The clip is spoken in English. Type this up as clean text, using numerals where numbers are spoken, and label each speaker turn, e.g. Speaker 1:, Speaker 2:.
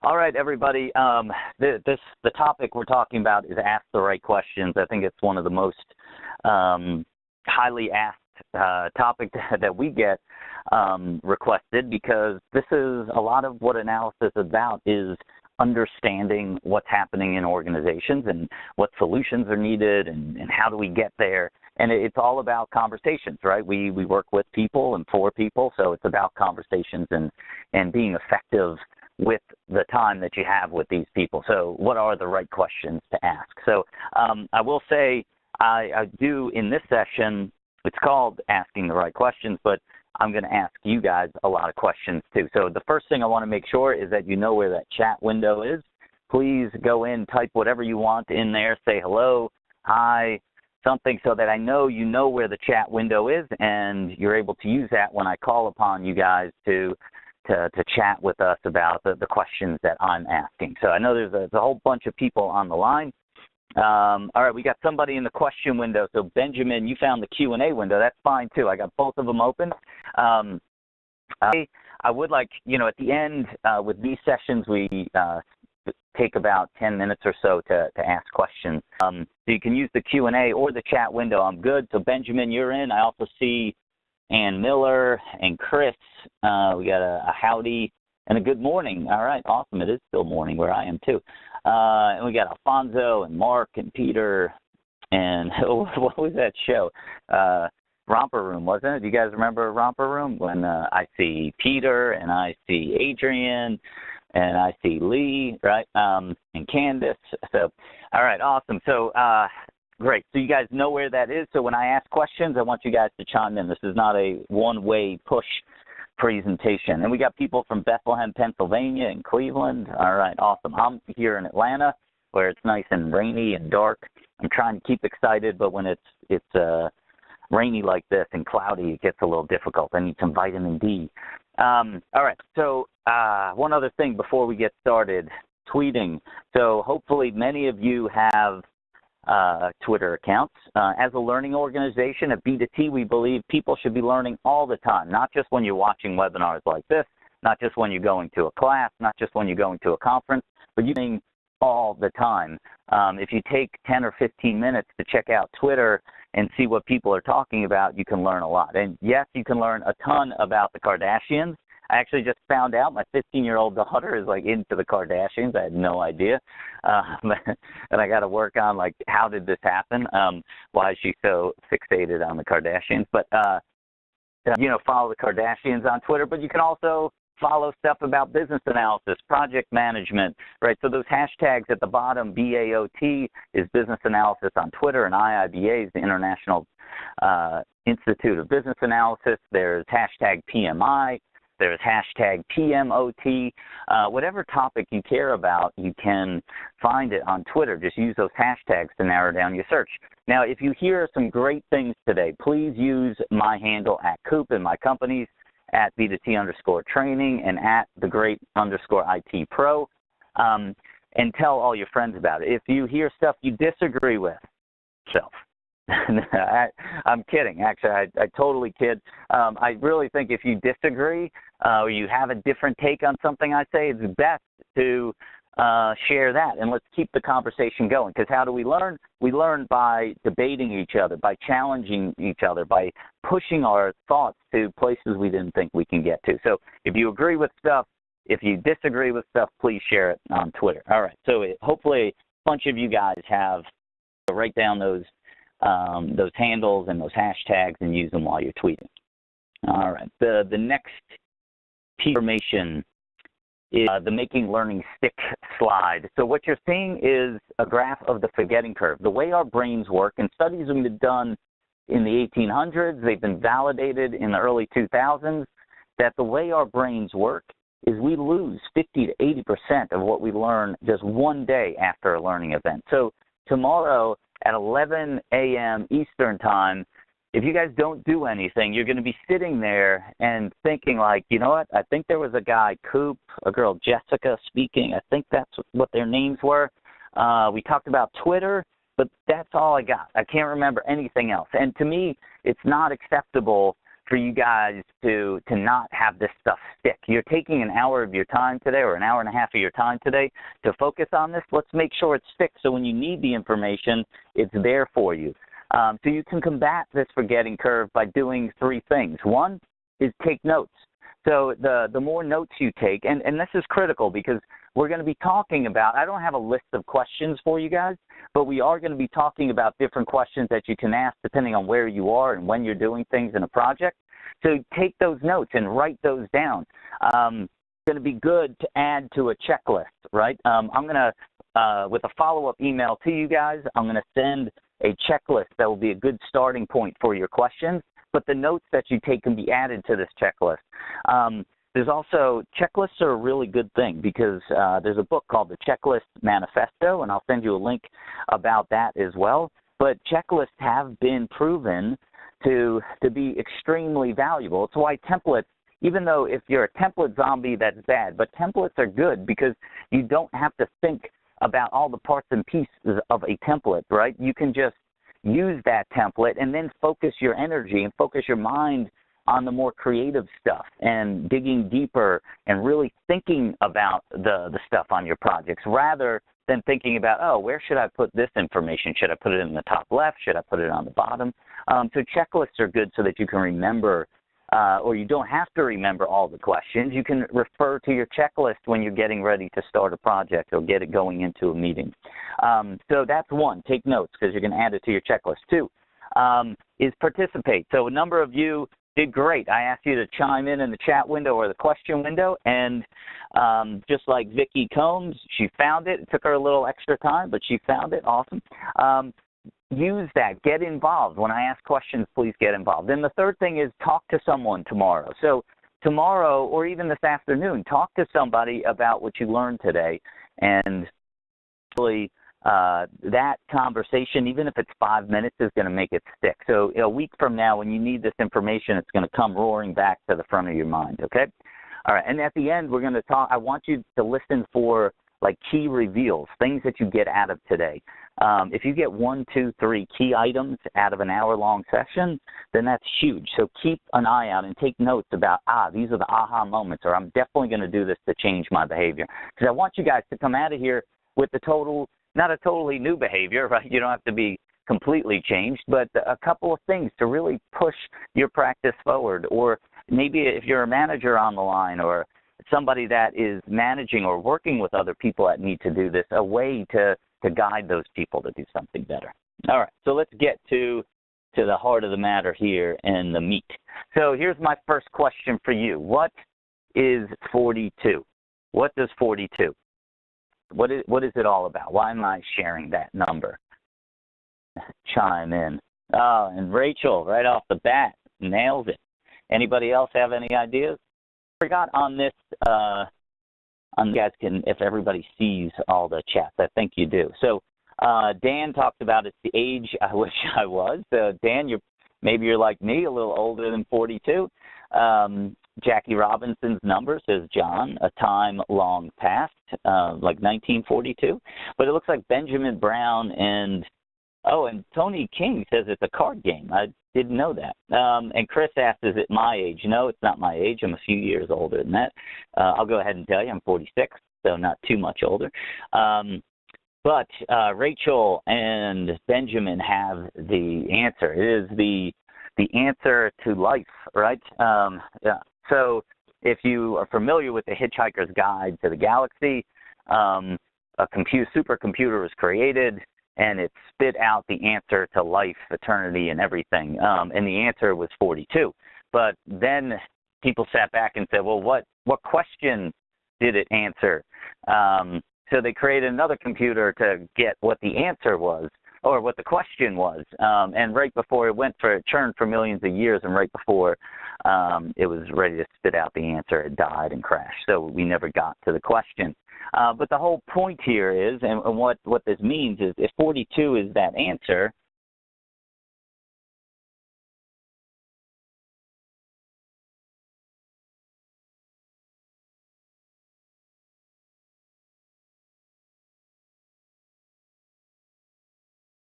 Speaker 1: All right, everybody. The topic we're talking about is ask the right questions. I think it's one of the most highly asked topic that we get requested, because this is a lot of what analysis is about, is understanding what's happening in organizations and what solutions are needed and how do we get there. And it's all about conversations, right? We work with people and for people, so it's about conversations and being effective with the time that you have with these people. So what are the right questions to ask? So I will say I do in this session, it's called Asking the Right Questions, but I'm going to ask you guys a lot of questions too. So the first thing I want to make sure is that you know where that chat window is. Please go in, type whatever you want in there, say hello, hi, something, so that I know you know where the chat window is and you're able to use that when I call upon you guys to chat with us about the questions that I'm asking. So I know there's a whole bunch of people on the line. All right, we got somebody in the question window. So Benjamin, you found the Q&A window. That's fine too. I got both of them open. I would like, at the end with these sessions, we take about 10 minutes or so to ask questions. So you can use the Q&A or the chat window. I'm good. So Benjamin, you're in. I also see Ann Miller and Chris. We got a howdy and a good morning. All right, awesome. It is still morning where I am too. And we got Alfonso and Mark and Peter and what was that show? Romper Room, wasn't it? Do you guys remember Romper Room? When I see Peter and I see Adrian and I see Lee, right? And Candace. So, all right, awesome. So, great. So you guys know where that is. So when I ask questions, I want you guys to chime in. This is not a one-way push presentation. And we got people from Bethlehem, Pennsylvania, and Cleveland. All right, awesome. I'm here in Atlanta, where it's nice and rainy and dark. I'm trying to keep excited, but when it's rainy like this and cloudy, it gets a little difficult. I need some vitamin D. All right, so one other thing before we get started, tweeting. So hopefully many of you have Twitter accounts. As a learning organization at B2T, we believe people should be learning all the time, not just when you're watching webinars like this, not just when you're going to a class, not just when you're going to a conference, but you're doing all the time. If you take 10 or 15 minutes to check out Twitter and see what people are talking about, you can learn a lot. And yes, you can learn a ton about the Kardashians. I actually just found out my 15-year-old daughter is into the Kardashians. I had no idea. And I got to work on how did this happen? Why is she so fixated on the Kardashians? But, follow the Kardashians on Twitter. But you can also follow stuff about business analysis, project management, right? So those hashtags at the bottom, BAOT is business analysis on Twitter, and IIBA is the International Institute of Business Analysis. There's hashtag PMI. There's hashtag PMOT. Whatever topic you care about, you can find it on Twitter. Just use those hashtags to narrow down your search. Now, if you hear some great things today, please use my handle at Kupe and my company's at B2T_training and at _IT pro, and tell all your friends about it. If you hear stuff you disagree with, I'm kidding. Actually, I totally kid. I really think if you disagree or you have a different take on something I say, it's best to share that, and let's keep the conversation going. Because how do we learn? We learn by debating each other, by challenging each other, by pushing our thoughts to places we didn't think we can get to. So if you agree with stuff, if you disagree with stuff, please share it on Twitter. All right. So hopefully a bunch of you guys have to write down those handles and those hashtags and use them while you're tweeting. All right. The next piece of information is the Making Learning Stick slide. So what you're seeing is a graph of the forgetting curve. The way our brains work, and studies have been done in the 1800s, they've been validated in the early 2000s, that the way our brains work is we lose 50 to 80% of what we learn just one day after a learning event. So tomorrow at 11 a.m. Eastern time, if you guys don't do anything, you're going to be sitting there and thinking you know what, I think there was a guy, Kupe, a girl, Jessica, speaking. I think that's what their names were. We talked about Twitter, but that's all I got. I can't remember anything else. And to me, it's not acceptable for you guys to not have this stuff stick. You're taking an hour of your time today or an hour and a half of your time today to focus on this. Let's make sure it sticks so when you need the information, it's there for you. So you can combat this forgetting curve by doing three things. One is take notes. So the more notes you take, and this is critical because we're going to be talking about, I don't have a list of questions for you guys, but we are going to be talking about different questions that you can ask depending on where you are and when you're doing things in a project. So take those notes and write those down. It's going to be good to add to a checklist, right? I'm going to, with a follow-up email to you guys, I'm going to send a checklist that will be a good starting point for your questions, but the notes that you take can be added to this checklist. There's also, checklists are a really good thing because there's a book called The Checklist Manifesto, and I'll send you a link about that as well. But checklists have been proven to be extremely valuable. It's why templates, even though if you're a template zombie, that's bad, but templates are good because you don't have to think about all the parts and pieces of a template, right? You can just use that template and then focus your energy and focus your mind on the more creative stuff and digging deeper and really thinking about the stuff on your projects rather than thinking about, oh, where should I put this information? Should I put it in the top left? Should I put it on the bottom? So checklists are good so that you can remember, or you don't have to remember all the questions. You can refer to your checklist when you're getting ready to start a project or get it going into a meeting. So that's one, take notes because you can add it to your checklist. Two is participate. So a number of you did great. I asked you to chime in the chat window or the question window, and just like Vicki Combs, she found it. It took her a little extra time, but she found it. Awesome. Use that. Get involved. When I ask questions, please get involved. Then the third thing is talk to someone tomorrow. So tomorrow or even this afternoon, talk to somebody about what you learned today, and really that conversation, even if it's 5 minutes, is going to make it stick. So a week from now, when you need this information, it's going to come roaring back to the front of your mind, okay? All right, and at the end, we're going to talk. I want you to listen for, like, key reveals, things that you get out of today. If you get 1, 2, 3 key items out of an hour-long session, then that's huge. So keep an eye out and take notes about, these are the aha moments, or I'm definitely going to do this to change my behavior. Because I want you guys to come out of here with not a totally new behavior, right? You don't have to be completely changed, but a couple of things to really push your practice forward. Or maybe if you're a manager on the line or somebody that is managing or working with other people that need to do this, a way to guide those people to do something better. All right, so let's get to the heart of the matter here and the meat. So here's my first question for you. What is 42? What does 42? What is it all about? Why am I sharing that number? Chime in. Oh, and Rachel, right off the bat, nails it. Anybody else have any ideas? I forgot on this, you guys can, if everybody sees all the chats, I think you do. So Dan talked about it's the age I wish I was. Dan, maybe you're like me, a little older than 42. Jackie Robinson's number says, John, a time long past, like 1942. But it looks like Benjamin Brown and Tony King says it's a card game. I didn't know that. And Chris asked, is it my age? No, it's not my age. I'm a few years older than that. I'll go ahead and tell you I'm 46, so not too much older. But Rachel and Benjamin have the answer. It is the answer to life, right? Yeah. So if you are familiar with the Hitchhiker's Guide to the Galaxy, a supercomputer was created, and it spit out the answer to life, eternity, and everything. And the answer was 42. But then people sat back and said, well, what question did it answer? So they created another computer to get what the answer was, or what the question was. And right before it churned for millions of years, and right before it was ready to spit out the answer, it died and crashed. So we never got to the question. But the whole point here is, and what this means is, if 42 is that answer,